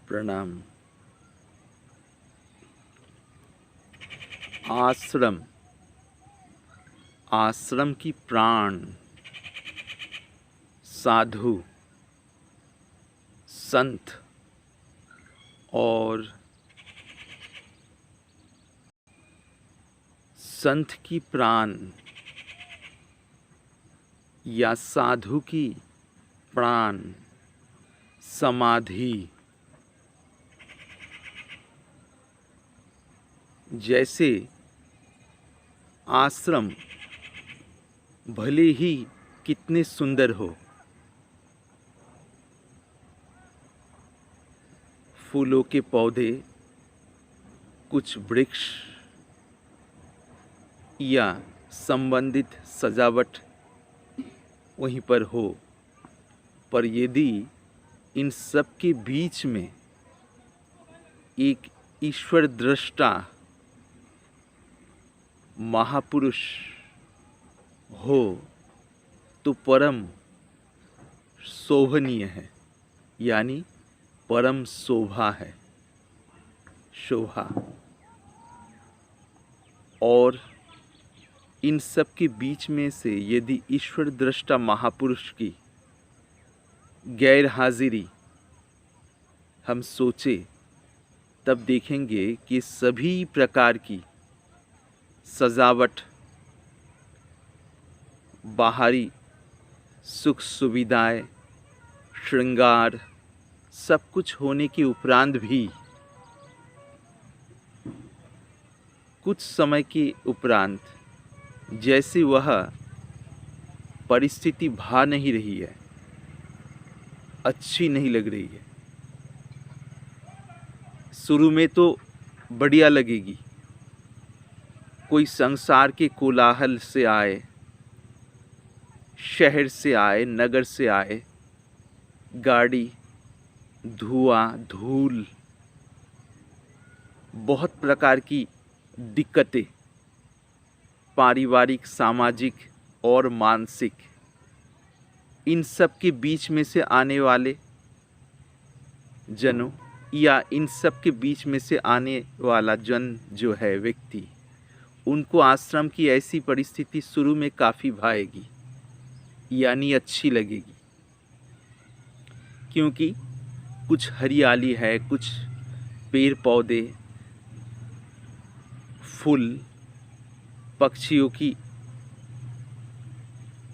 प्रणाम। आश्रम, आश्रम की प्राण, साधु, संत और संत की प्राण या साधु की प्राण समाधि जैसे आश्रम भले ही कितने सुंदर हो, फूलों के पौधे, कुछ वृक्ष या संबंधित सजावट वहीं पर हो, पर यदि इन सब के बीच में एक ईश्वर दृष्टा महापुरुष हो तो परम शोभनीय है, यानी परम शोभा है, शोभा। और इन सब के बीच में से यदि ईश्वर दृष्टा महापुरुष की गैर हाजिरी हम सोचे, तब देखेंगे कि सभी प्रकार की सजावट, बाहरी सुख सुविधाएं, श्रृंगार सब कुछ होने के उपरांत भी कुछ समय के उपरांत जैसे वह परिस्थिति भा नहीं रही है, अच्छी नहीं लग रही है। शुरू में तो बढ़िया लगेगी, कोई संसार के कोलाहल से आए, शहर से आए, नगर से आए, गाड़ी, धुआं, धूल, बहुत प्रकार की दिक्कतें, पारिवारिक, सामाजिक और मानसिक, इन सब के बीच में से आने वाले जनों या इन सब के बीच में से आने वाला जन जो है व्यक्ति, उनको आश्रम की ऐसी परिस्थिति शुरू में काफ़ी भाएगी, यानी अच्छी लगेगी, क्योंकि कुछ हरियाली है, कुछ पेड़ पौधे, फूल, पक्षियों की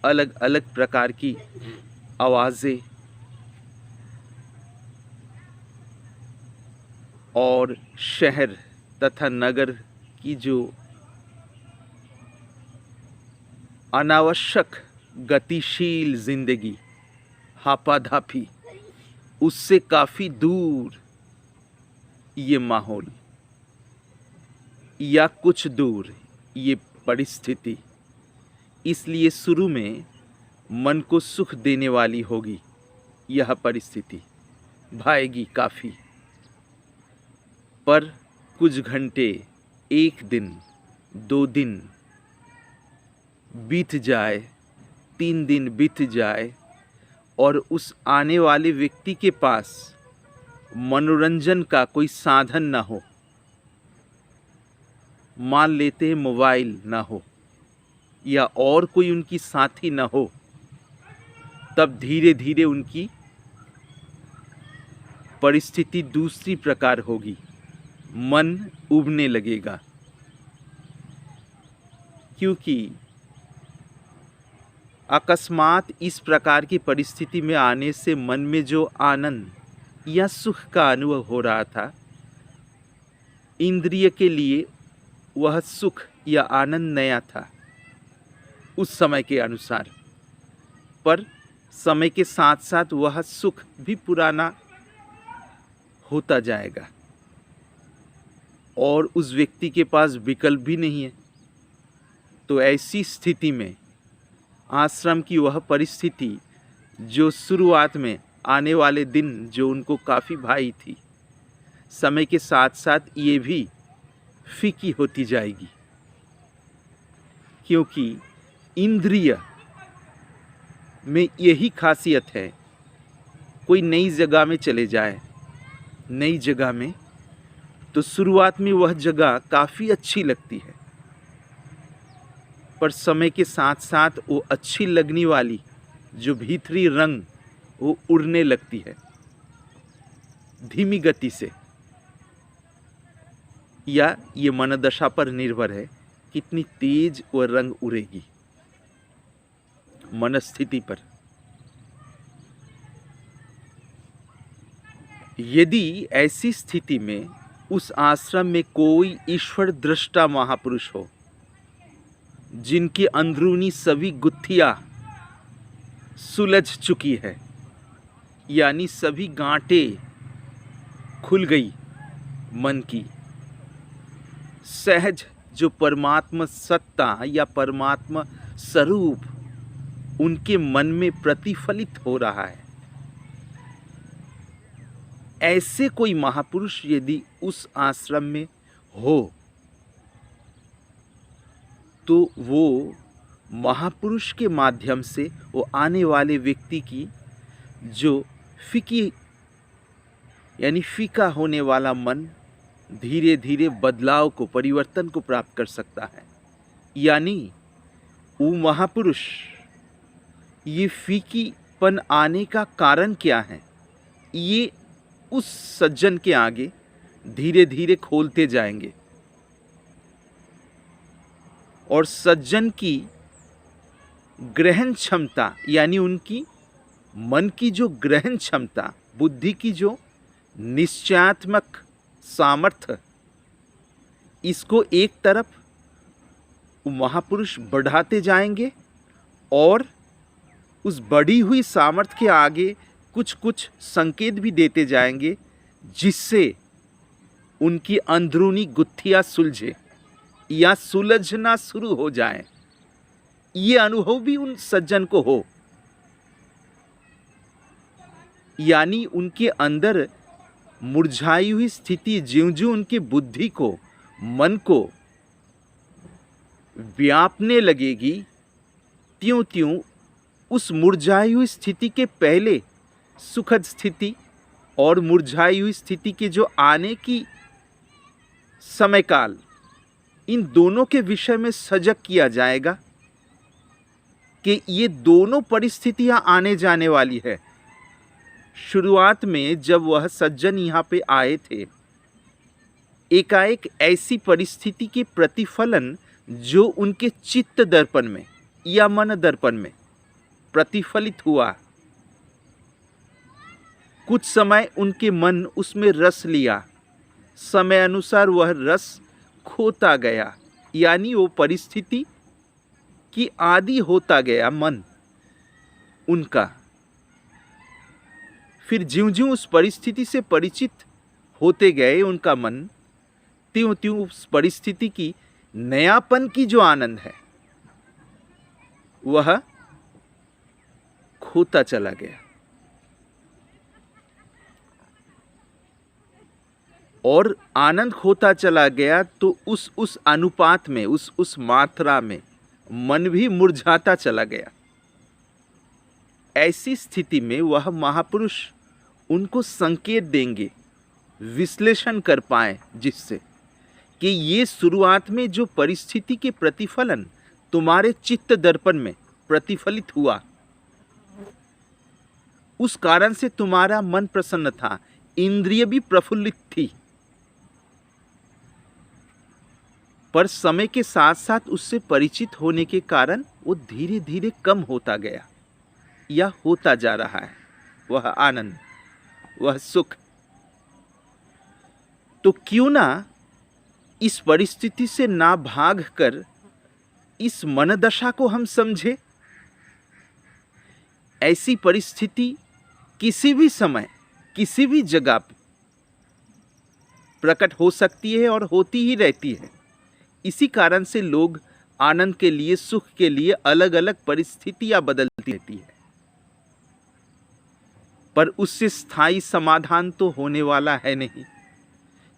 अलग अलग प्रकार की आवाज़ें और शहर तथा नगर की जो अनावश्यक गतिशील जिंदगी, हापाधापी, उससे काफ़ी दूर ये माहौल या कुछ दूर ये परिस्थिति, इसलिए शुरू में मन को सुख देने वाली होगी। यह परिस्थिति भाएगी काफ़ी, पर कुछ घंटे, एक दिन, 2 दिन बीत जाए, 3 दिन बीत जाए और उस आने वाले व्यक्ति के पास मनोरंजन का कोई साधन ना हो, मान लेते हैं मोबाइल ना हो या और कोई उनकी साथी ना हो, तब धीरे धीरे उनकी परिस्थिति दूसरी प्रकार होगी, मन उबने लगेगा। क्योंकि अकस्मात इस प्रकार की परिस्थिति में आने से मन में जो आनंद या सुख का अनुभव हो रहा था, इंद्रिय के लिए वह सुख या आनंद नया था उस समय के अनुसार, पर समय के साथ साथ वह सुख भी पुराना होता जाएगा और उस व्यक्ति के पास विकल्प भी नहीं है। तो ऐसी स्थिति में आश्रम की वह परिस्थिति जो शुरुआत में आने वाले दिन जो उनको काफ़ी भाई थी, समय के साथ साथ ये भी फीकी होती जाएगी, क्योंकि इंद्रिय में यही खासियत है। कोई नई जगह में चले जाए, नई जगह में, तो शुरुआत में वह जगह काफ़ी अच्छी लगती है, पर समय के साथ साथ वो अच्छी लगने वाली जो भीतरी रंग वो उड़ने लगती है धीमी गति से। या ये मनोदशा पर निर्भर है कितनी तेज वह रंग उड़ेगी, मनस्थिति पर। यदि ऐसी स्थिति में उस आश्रम में कोई ईश्वर दृष्टा महापुरुष हो, जिनकी अंदरूनी सभी गुत्थियां सुलझ चुकी है, यानी सभी गांठें खुल गई मन की, सहज जो परमात्मा सत्ता या परमात्मा स्वरूप उनके मन में प्रतिफलित हो रहा है, ऐसे कोई महापुरुष यदि उस आश्रम में हो, तो वो महापुरुष के माध्यम से वो आने वाले व्यक्ति की जो फीका होने वाला मन धीरे धीरे बदलाव को, परिवर्तन को प्राप्त कर सकता है। यानी वो महापुरुष ये फीकीपन आने का कारण क्या है, ये उस सज्जन के आगे धीरे धीरे खोलते जाएंगे, और सज्जन की ग्रहण क्षमता, यानी उनकी मन की जो ग्रहण क्षमता, बुद्धि की जो निश्चयात्मक सामर्थ्य, इसको एक तरफ महापुरुष बढ़ाते जाएंगे और उस बढ़ी हुई सामर्थ्य के आगे कुछ कुछ संकेत भी देते जाएंगे, जिससे उनकी अंदरूनी गुत्थियां सुलझे या सुलझना शुरू हो जाए। ये अनुभव भी उन सज्जन को हो, यानी उनके अंदर मुरझाई हुई स्थिति ज्यों-ज्यों उनकी बुद्धि को, मन को व्यापने लगेगी, त्यों-त्यों उस मुरझाई हुई स्थिति के पहले सुखद स्थिति और मुरझाई हुई स्थिति के जो आने की समय काल, इन दोनों के विषय में सजग किया जाएगा कि ये दोनों परिस्थितियां आने जाने वाली है। शुरुआत में जब वह सज्जन यहाँ पे आए थे, एकाएक ऐसी परिस्थिति के प्रतिफलन जो उनके चित्त दर्पण में या मन दर्पण में प्रतिफलित हुआ, कुछ समय उनके मन उसमें रस लिया, समय अनुसार वह रस खोता गया, यानी वो परिस्थिति की आदि होता गया मन उनका। फिर ज्यों-ज्यों उस परिस्थिति से परिचित होते गए उनका मन, त्यों-त्यों उस परिस्थिति की नयापन की जो आनंद है वह खोता चला गया, और आनंद खोता चला गया तो उस अनुपात में, उस मात्रा में मन भी मुरझाता चला गया। ऐसी स्थिति में वह महापुरुष उनको संकेत देंगे, विश्लेषण कर पाए, जिससे कि ये शुरुआत में जो परिस्थिति के प्रतिफलन तुम्हारे चित्त दर्पण में प्रतिफलित हुआ, उस कारण से तुम्हारा मन प्रसन्न था, इंद्रिय भी प्रफुल्लित थी, पर समय के साथ साथ उससे परिचित होने के कारण वो धीरे धीरे कम होता गया या होता जा रहा है वह आनंद, वह सुख। तो क्यों ना इस परिस्थिति से ना भाग कर इस मनदशा को हम समझे। ऐसी परिस्थिति किसी भी समय, किसी भी जगह पर प्रकट हो सकती है और होती ही रहती है। इसी कारण से लोग आनंद के लिए, सुख के लिए अलग अलग परिस्थितियां बदलती रहती है, पर उससे स्थायी समाधान तो होने वाला है नहीं,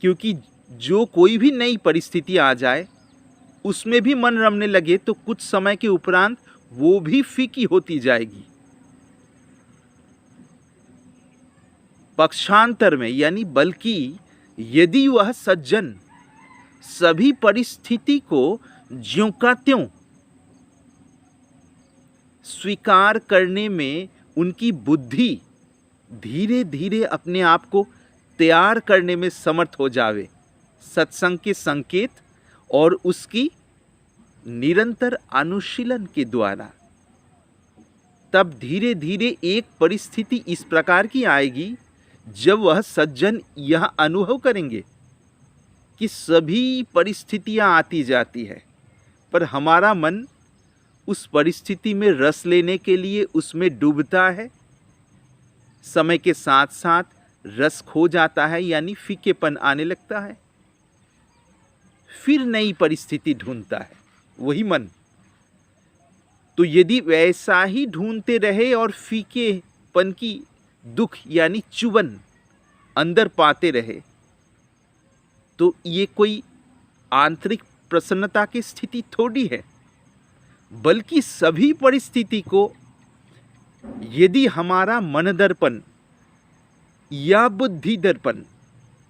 क्योंकि जो कोई भी नई परिस्थिति आ जाए उसमें भी मन रमने लगे तो कुछ समय के उपरांत वो भी फीकी होती जाएगी। पक्षांतर में, यानी बल्कि यदि वह सज्जन सभी परिस्थिति को ज्यों का त्यों स्वीकार करने में उनकी बुद्धि धीरे धीरे अपने आप को तैयार करने में समर्थ हो जावे, सत्संग के संकेत और उसकी निरंतर अनुशीलन के द्वारा, तब धीरे धीरे एक परिस्थिति इस प्रकार की आएगी जब वह सज्जन यह अनुभव करेंगे कि सभी परिस्थितियां आती जाती है, पर हमारा मन उस परिस्थिति में रस लेने के लिए उसमें डूबता है, समय के साथ साथ रस खो जाता है, यानी फीकेपन आने लगता है, फिर नई परिस्थिति ढूंढता है वही मन। तो यदि वैसा ही ढूंढते रहे और फीकेपन की दुख यानी चुभन अंदर पाते रहे, तो ये कोई आंतरिक प्रसन्नता की स्थिति थोड़ी है, बल्कि सभी परिस्थिति को यदि हमारा मन दर्पण या बुद्धि दर्पण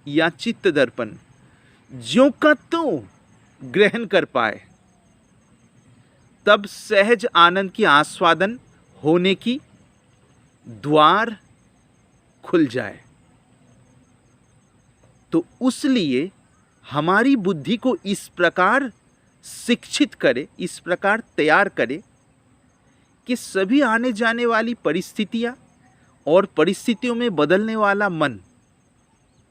या चित्त दर्पण ज्यों का त्यों ग्रहण कर पाए, तब सहज आनंद की आस्वादन होने की द्वार खुल जाए। तो उसलिए हमारी बुद्धि को इस प्रकार शिक्षित करे, इस प्रकार तैयार करे कि सभी आने जाने वाली परिस्थितियां और परिस्थितियों में बदलने वाला मन,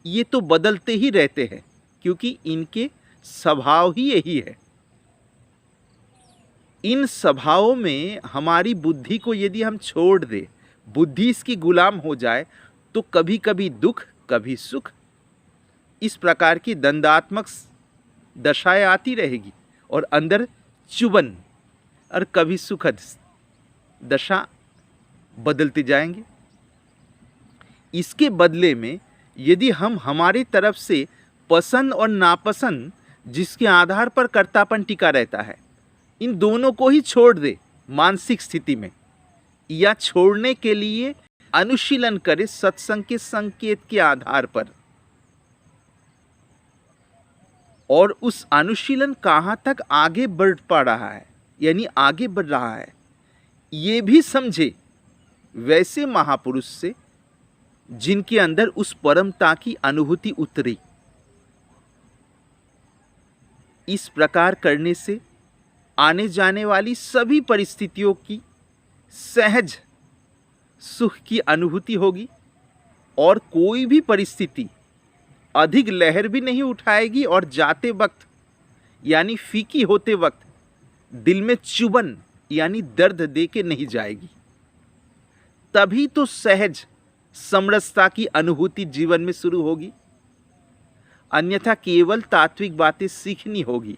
ये तो बदलते ही रहते हैं, क्योंकि इनके स्वभाव ही यही है। इन स्वभावों में हमारी बुद्धि को यदि हम छोड़ दें, बुद्धि इसकी गुलाम हो जाए, तो कभी कभी दुख, कभी सुख, इस प्रकार की द्वंद्वात्मक दशाएं आती रहेगी और अंदर चुभन और कभी सुखद दशा बदलते जाएंगे। इसके बदले में यदि हम हमारी तरफ से पसंद और नापसंद जिसके आधार पर कर्तापन टिका रहता है, इन दोनों को ही छोड़ दे मानसिक स्थिति में, या छोड़ने के लिए अनुशीलन करे सत्संग के संकेत के आधार पर, और उस अनुशीलन कहाँ तक आगे बढ़ पा रहा है, यानी आगे बढ़ रहा है, ये भी समझे वैसे महापुरुष से जिनके अंदर उस परमता की अनुभूति उतरी। इस प्रकार करने से आने जाने वाली सभी परिस्थितियों की सहज सुख की अनुभूति होगी और कोई भी परिस्थिति अधिक लहर भी नहीं उठाएगी और जाते वक्त यानी फीकी होते वक्त दिल में चुभन यानी दर्द दे के नहीं जाएगी। तभी तो सहज समरसता की अनुभूति जीवन में शुरू होगी, अन्यथा केवल तात्विक बातें सीखनी होगी।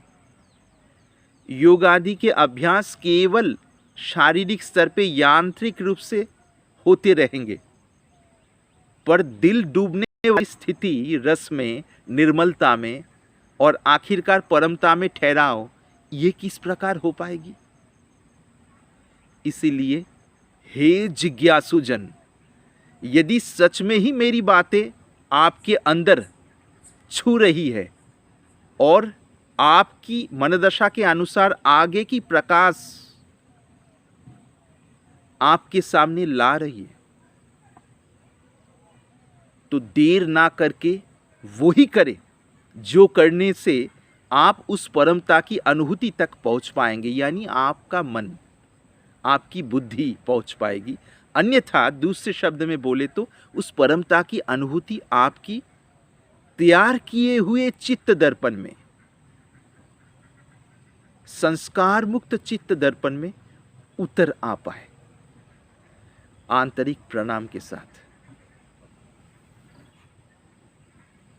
योग आदि के अभ्यास केवल शारीरिक स्तर पे यांत्रिक रूप से होते रहेंगे, पर दिल डूबने वाली स्थिति रस में, निर्मलता में और आखिरकार परमता में ठहराव, ये किस प्रकार हो पाएगी? इसीलिए हे जिज्ञासुजन, यदि सच में ही मेरी बातें आपके अंदर छू रही है और आपकी मनदशा के अनुसार आगे की प्रकाश आपके सामने ला रही है, तो देर ना करके वही करें जो करने से आप उस परमता की अनुभूति तक पहुंच पाएंगे, यानी आपका मन, आपकी बुद्धि पहुंच पाएगी। अन्यथा दूसरे शब्द में बोले तो उस परमता की अनुभूति आपकी तैयार किए हुए चित्त दर्पण में, संस्कार मुक्त चित्त दर्पण में उतर आ पाए। आंतरिक प्रणाम के साथ।